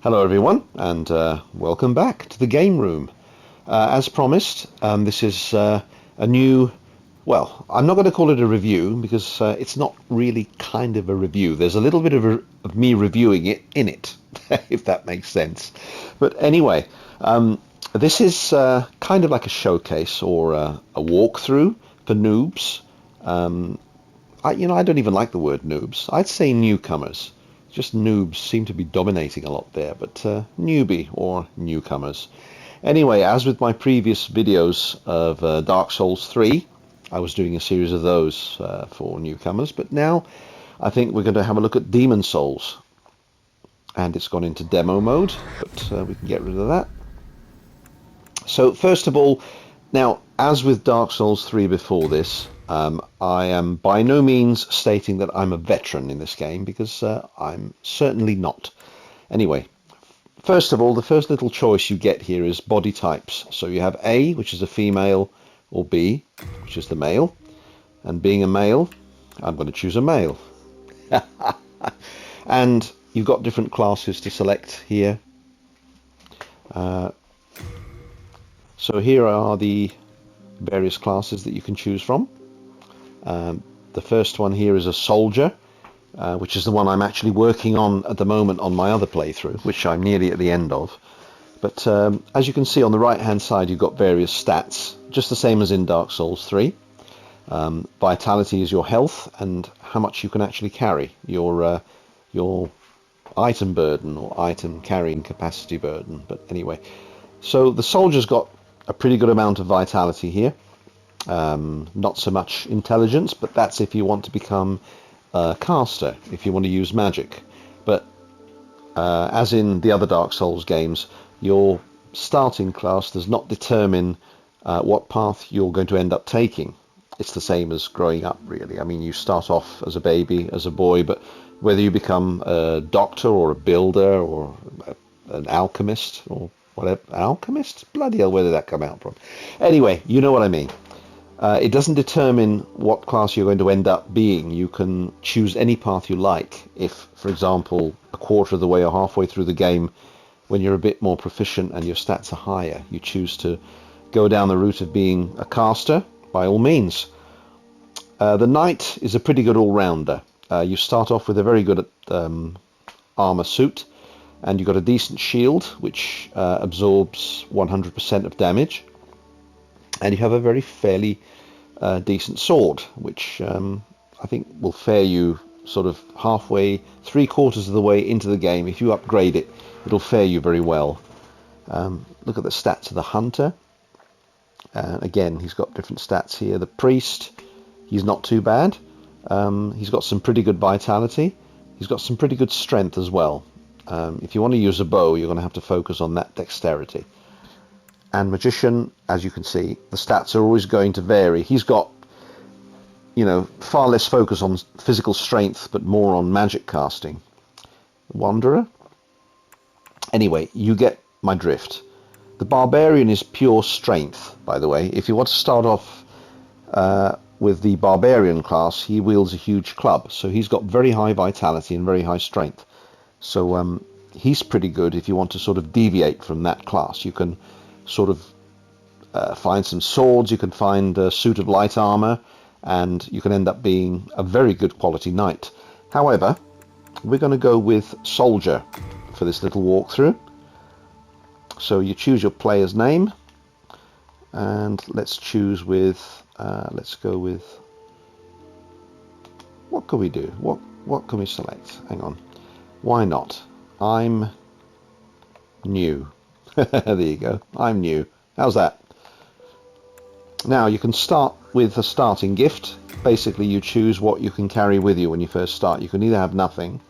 Hello everyone, and welcome back to the game room. As promised, this is a new, well, I'm not going to call it a review because it's not really kind of a review. There's a little bit of me reviewing it in it, if that makes sense. But anyway, this is kind of like a showcase or a walkthrough for noobs. I don't even like the word noobs. I'd say newcomers. Just noobs seem to be dominating a lot there, but newbie or newcomers. Anyway, as with my previous videos of Dark Souls 3, I was doing a series of those for newcomers, but now I think we're going to have a look at Demon Souls. And it's gone into demo mode, but we can get rid of that. So first of all, now, as with Dark Souls 3 before this, I am by no means stating that I'm a veteran in this game, because I'm certainly not. Anyway, first of all, the first little choice you get here is body types. So you have A, which is a female, or B, which is the male. And being a male, I'm going to choose a male. And you've got different classes to select here. So here are the various classes that you can choose from. The first one here is a soldier, which is the one I'm actually working on at the moment on my other playthrough, which I'm nearly at the end of. But as you can see on the right hand side, you've got various stats, just the same as in Dark Souls 3. Vitality is your health and how much you can actually carry, your item burden or item carrying capacity burden. But anyway, so the soldier's got a pretty good amount of vitality here. Not so much intelligence, but that's if you want to become a caster, if you want to use magic. But as in the other Dark Souls games, your starting class does not determine what path you're going to end up taking. It's the same as growing up, really. I mean, you start off as a baby, as a boy, but whether you become a doctor or a builder or an alchemist or whatever, alchemist? Bloody hell, where did that come out from? Anyway, you know what I mean. It doesn't determine what class you're going to end up being. You can choose any path you like. If, for example, a quarter of the way or halfway through the game, when you're a bit more proficient and your stats are higher, you choose to go down the route of being a caster, by all means. The knight is a pretty good all-rounder. You start off with a very good armor suit, and you've got a decent shield, which absorbs 100% of damage. And you have a very fairly decent sword, which I think will fare you sort of halfway, 3/4 of the way into the game. If you upgrade it, it'll fare you very well. Look at the stats of the hunter. Again, he's got different stats here. The priest, he's not too bad. He's got some pretty good vitality. He's got some pretty good strength as well. If you want to use a bow, you're going to have to focus on that dexterity. And magician, as you can see, the stats are always going to vary. He's got, far less focus on physical strength, but more on magic casting. Wanderer. Anyway, you get my drift. The barbarian is pure strength, by the way. If you want to start off with the barbarian class, he wields a huge club. So he's got very high vitality and very high strength. So he's pretty good if you want to sort of deviate from that class. You can sort of find some swords, you can find a suit of light armor, and you can end up being a very good quality knight. However, we're going to go with soldier for this little walkthrough. So you choose your player's name, and let's choose with, let's go with, what can we do? What can we select? Hang on. Why not? I'm new. There you go. I'm new. How's that? Now you can start with a starting gift. Basically, you choose what you can carry with you when you first start. You can either have nothing,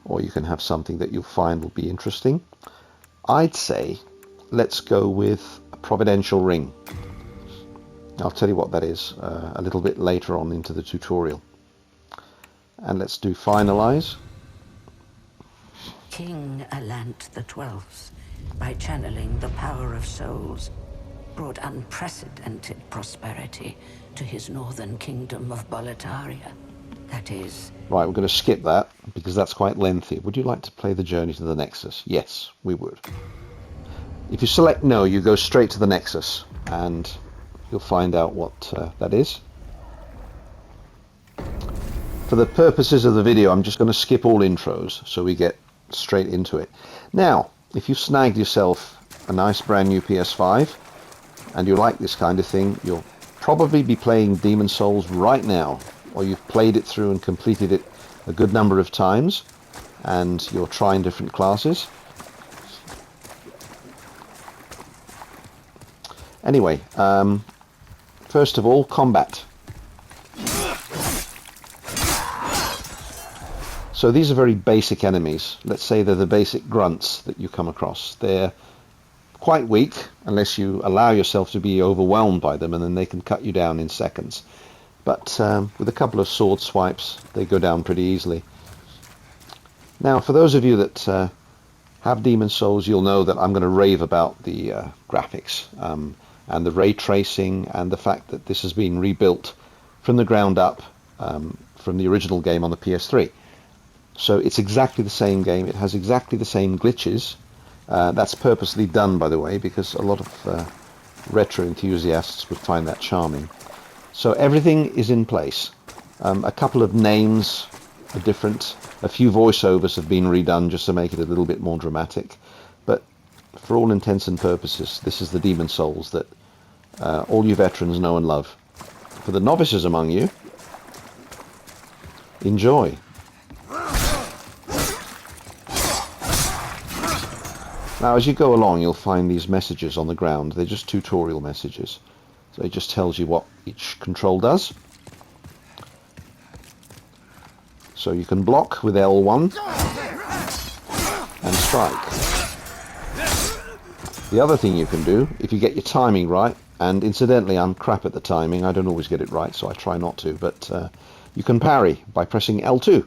or you can have something that you'll find will be interesting. I'd say let's go with a providential ring. I'll tell you what that is a little bit later on into the tutorial. And let's do finalize. King Alant XII, by channeling the power of souls, brought unprecedented prosperity to his northern kingdom of Boletaria. That is. Right, we're going to skip that because that's quite lengthy. Would you like to play the journey to the Nexus? Yes, we would. If you select no, you go straight to the Nexus and you'll find out what that is. For the purposes of the video, I'm just going to skip all intros so we get straight into it. Now, if you've snagged yourself a nice brand new PS5 and you like this kind of thing, you'll probably be playing Demon's Souls right now, or you've played it through and completed it a good number of times and you're trying different classes. Anyway, first of all, combat. So these are very basic enemies. Let's say they're the basic grunts that you come across. They're quite weak unless you allow yourself to be overwhelmed by them, and then they can cut you down in seconds. But with a couple of sword swipes, they go down pretty easily. Now, for those of you that have Demon's Souls, you'll know that I'm going to rave about the graphics and the ray tracing and the fact that this has been rebuilt from the ground up from the original game on the PS3. So it's exactly the same game. It has exactly the same glitches. That's purposely done, by the way, because a lot of retro enthusiasts would find that charming. So everything is in place. A couple of names are different. A few voiceovers have been redone just to make it a little bit more dramatic. But for all intents and purposes, this is the Demon's Souls that all you veterans know and love. For the novices among you, enjoy. Now, as you go along, you'll find these messages on the ground. They're just tutorial messages. So it just tells you what each control does. So you can block with L1 and strike. The other thing you can do, if you get your timing right, and incidentally I'm crap at the timing, I don't always get it right, so I try not to, but you can parry by pressing L2.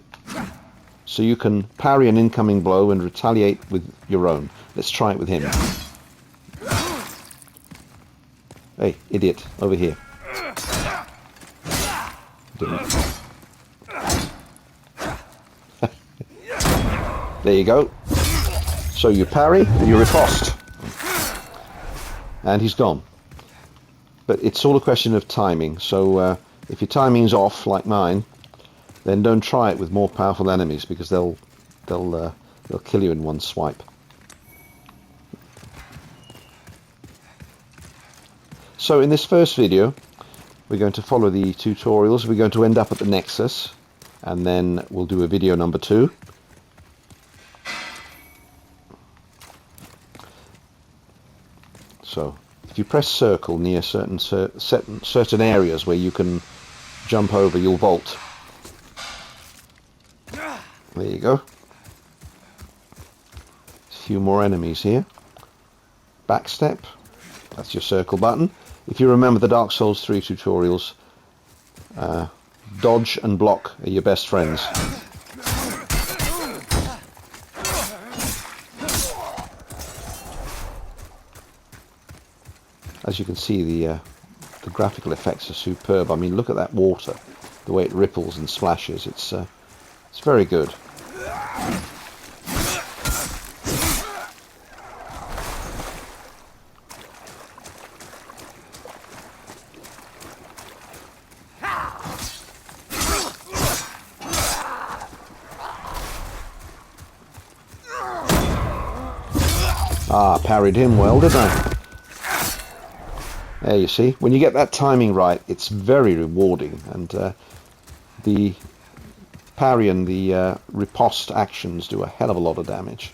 So you can parry an incoming blow and retaliate with your own. Let's try it with him. Hey, idiot, over here. There you go. So you parry and you riposte. And he's gone. But it's all a question of timing. So if your timing's off, like mine, then don't try it with more powerful enemies because they'll kill you in one swipe. So in this first video, we're going to follow the tutorials. We're going to end up at the Nexus, and then we'll do a video number 2. So if you press circle near certain areas where you can jump over, you'll vault. There you go. A few more enemies here. Backstep. That's your circle button. If you remember the Dark Souls 3 tutorials, dodge and block are your best friends. As you can see, the graphical effects are superb. I mean, look at that water, the way it ripples and splashes. It's very good. Ah, parried him well, didn't I? There you see, when you get that timing right, it's very rewarding, and the parry and the riposte actions do a hell of a lot of damage.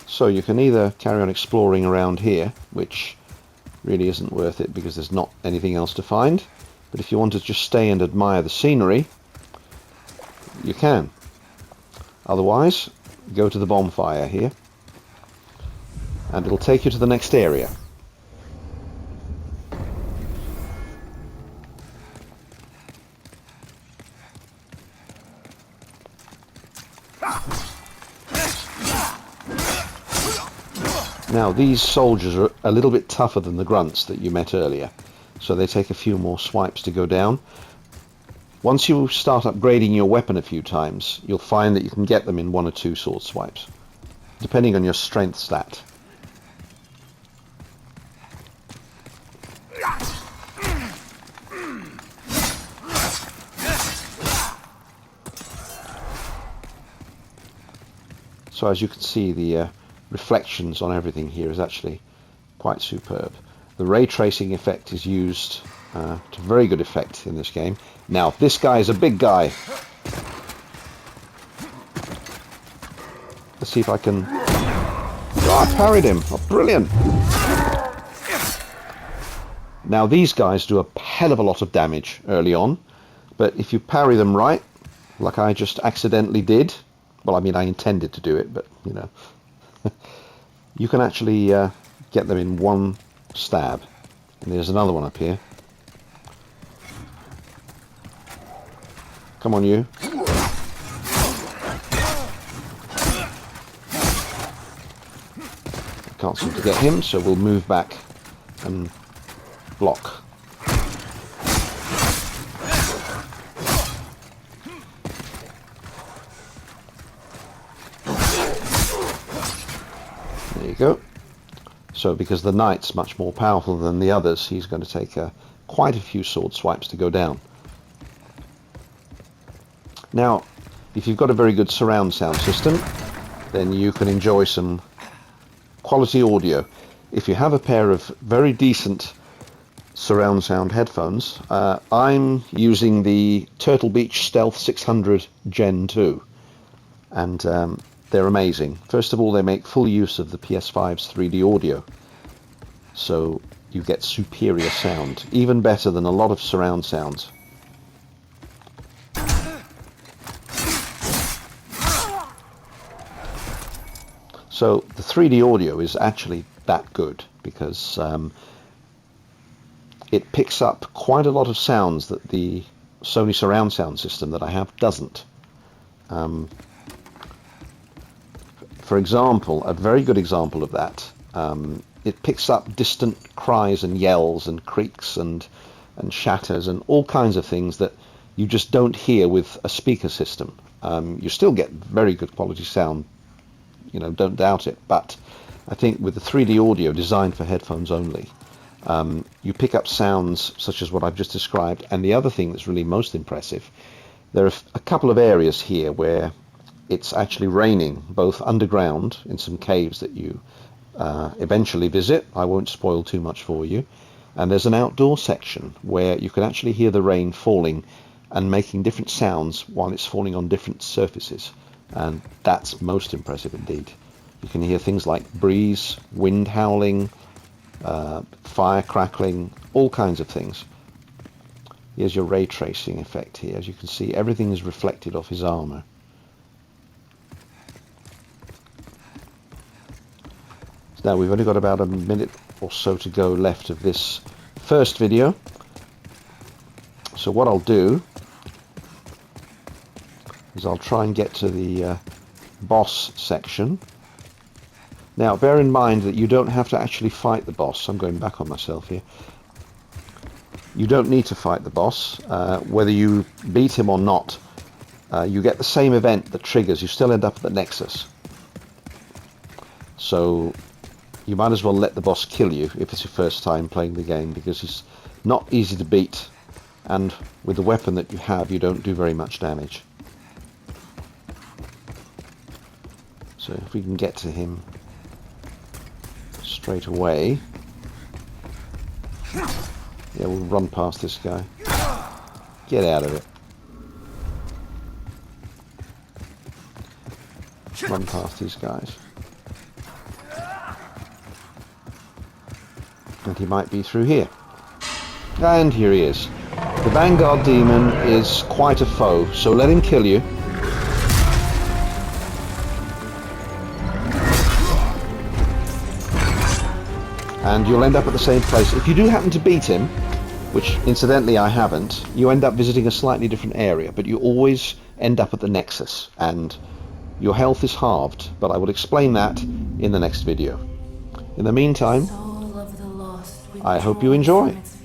So you can either carry on exploring around here, which really isn't worth it because there's not anything else to find, but if you want to just stay and admire the scenery, you can. Otherwise, go to the bonfire here and it'll take you to the next area. Now these soldiers are a little bit tougher than the grunts that you met earlier, so they take a few more swipes to go down. Once you start upgrading your weapon a few times, you'll find that you can get them in 1 or 2 sword swipes, depending on your strength stat. So as you can see, the reflections on everything here is actually quite superb. The ray tracing effect is used to very good effect in this game. Now this guy is a big guy. Let's see if I can... Oh, I parried him. Oh, brilliant. Now these guys do a hell of a lot of damage early on, but if you parry them right, like I just accidentally did, well, I mean, I intended to do it, but, you know, you can actually get them in 1 stab. And there's another one up here. Come on, you. Can't seem to get him, so we'll move back and block. There you go. So because the knight's much more powerful than the others, he's going to take quite a few sword swipes to go down. Now, if you've got a very good surround sound system, then you can enjoy some quality audio. If you have a pair of very decent surround sound headphones, I'm using the Turtle Beach Stealth 600 Gen 2, and they're amazing. First of all, they make full use of the PS5's 3D audio, so you get superior sound, even better than a lot of surround sounds. So the 3D audio is actually that good because it picks up quite a lot of sounds that the Sony surround sound system that I have doesn't. For example, a very good example of that, it picks up distant cries and yells and creaks and shatters and all kinds of things that you just don't hear with a speaker system. You still get very good quality sound, you know, don't doubt it, but I think with the 3D audio designed for headphones only, you pick up sounds such as what I've just described. And the other thing that's really most impressive, there are a couple of areas here where it's actually raining, both underground in some caves that you eventually visit. I won't spoil too much for you. And there's an outdoor section where you can actually hear the rain falling and making different sounds while it's falling on different surfaces. And that's most impressive indeed. You can hear things like breeze, wind howling, fire crackling, all kinds of things. Here's your ray tracing effect here. As you can see, everything is reflected off his armor. Now we've only got about a minute or so to go left of this first video. So what I'll do is I'll try and get to the boss section. Now bear in mind that you don't have to actually fight the boss. I'm going back on myself here. You don't need to fight the boss. Whether you beat him or not, you get the same event that triggers. You still end up at the Nexus. So you might as well let the boss kill you if it's your first time playing the game, because he's not easy to beat, and with the weapon that you have, you don't do very much damage. So if we can get to him straight away. Yeah, we'll run past this guy. Get out of it. Run past these guys. And he might be through here. And here he is. The Vanguard Demon is quite a foe, so let him kill you. And you'll end up at the same place. If you do happen to beat him, which incidentally I haven't, you end up visiting a slightly different area, but you always end up at the Nexus, and your health is halved, but I will explain that in the next video. In the meantime, Soul of the lost I hope you withdrawn enjoy. from its